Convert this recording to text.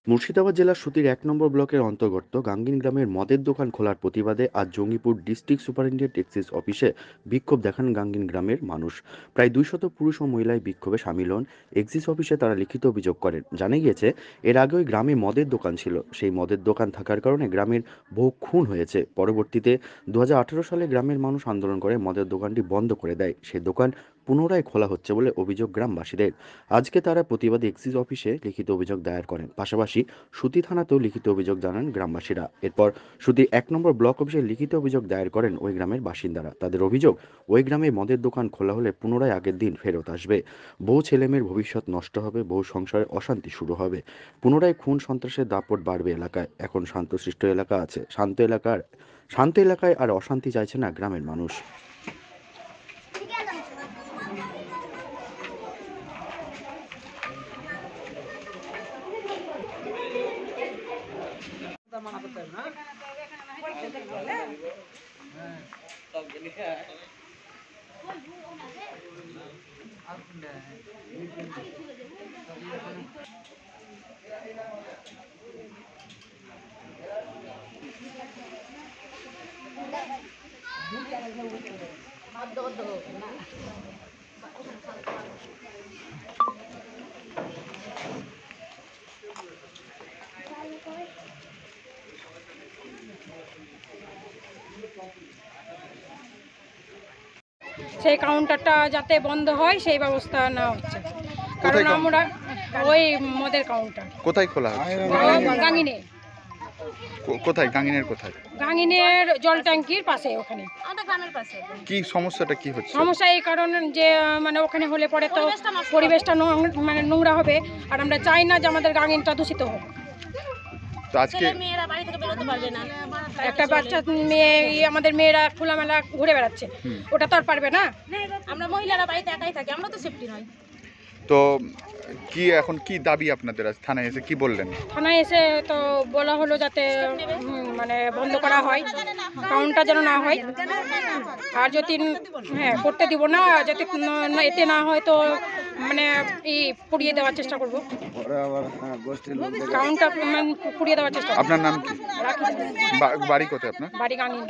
মুর্শিদাবাদ জেলার সুতির ১ নম্বর ব্লকের অন্তর্গত গাঙ্গিন গ্রামের মদের দোকান খোলার প্রতিবাদে আজ জঙ্গিপুর ডিস্ট্রিক্ট সুপারিনটেন্ডেন্ট এক্সাইজ অফিসে বিক্ষোভ দেখান গাঙ্গিন গ্রামের মানুষ। প্রায় ২০০ পুরুষ ও মহিলায় বিক্ষোভে সামিল হন। এক্সাইজ অফিসে তারা লিখিত অভিযোগ করেন। জানা গিয়েছে, এর আগে ওই গ্রামে মদের দোকান ছিল। সেই মদের দোকান থাকার কারণে গ্রামের বহু খুন হয়েছে। পরবর্তীতে ২০১৮ সালে গ্রামের মানুষ আন্দোলন করে মদের দোকানটি বন্ধ করে দেয়। সেই দোকান পুনরায় খোলা হচ্ছে বলে অভিযোগ গ্রামবাসীদের। আজকে তারা প্রতিবাদী এক্সাইজ অফিসে লিখিত অভিযোগ দায়ের করেন। পাশাপাশি সুতি থানাতেও লিখিত অভিযোগ জানান গ্রামবাসীরা। এরপর সুতি ১ নম্বর ব্লক অফিসে লিখিত অভিযোগ দায়ের করেন ওই গ্রামের বাসিন্দারা। তাদের অভিযোগ, ওই গ্রামে মদের দোকান খোলা হলে পুনরায় আগের দিন ফেরত আসবে। বহু ছেলেমেয়ের ভবিষ্যৎ নষ্ট হবে, বহু সংসারে অশান্তি শুরু হবে। পুনরায় খুন সন্ত্রাসের দাপট বাড়বে এলাকায়। এখন শান্তশিষ্ট এলাকা আছে, শান্ত এলাকায় আর অশান্তি চাইছে না গ্রামের মানুষ। সেই কাউন্টারটা যাতে বন্ধ হয় সেই ব্যবস্থা নেওয়া হচ্ছে। কারণ আমরা ওই মদের কাউন্টার কোথায় খোলা হচ্ছে? গাঙ্গিনে, কোথায় গাঙ্গিনের কোথায়? গাঙ্গিনের জল ট্যাঙ্কির পাশে, ওখানে আমাদের গ্রামের পাশে। কি সমস্যাটা কি হচ্ছে? সমস্যা এই কারণে যে মানে ওখানে হলে পরে তো পরিবেশটা মানে নোংরা হবে, আর আমরা চাই না যে আমাদের গাঙ্গিনটা দূষিত হোক। তো আজকে ছেলে মেয়েরা বাড়ি থেকে বেরোতে পারবে না। একটা বাচ্চা মেয়ে আমাদের মেয়েরা খোলামেলা ঘুরে বেড়াচ্ছে, ওটা তো আর পারবে না। আমরা মহিলারা বাড়িতে একাই থাকি, আমরা তো সেফটি নয়। তো কি এখন কি দাবি আপনাদের? আজ থানায় এসে কি বললেন? থানায় এসে তো বলা হলো যাতে মানে বন্ধ করা হয়, কাউন্টার যেন না হয়। আর যদি করতে দিব না, যদি এতে না হয় তো মানে পুড়িয়ে দেওয়ার চেষ্টা করবো। কাউন্টার পুড়িয়ে দেওয়ার চেষ্টা করবো। আপনার নাম কি? রাখি বাড়ি কোথায় আপনার? বাড়ি গাঙ্গিন।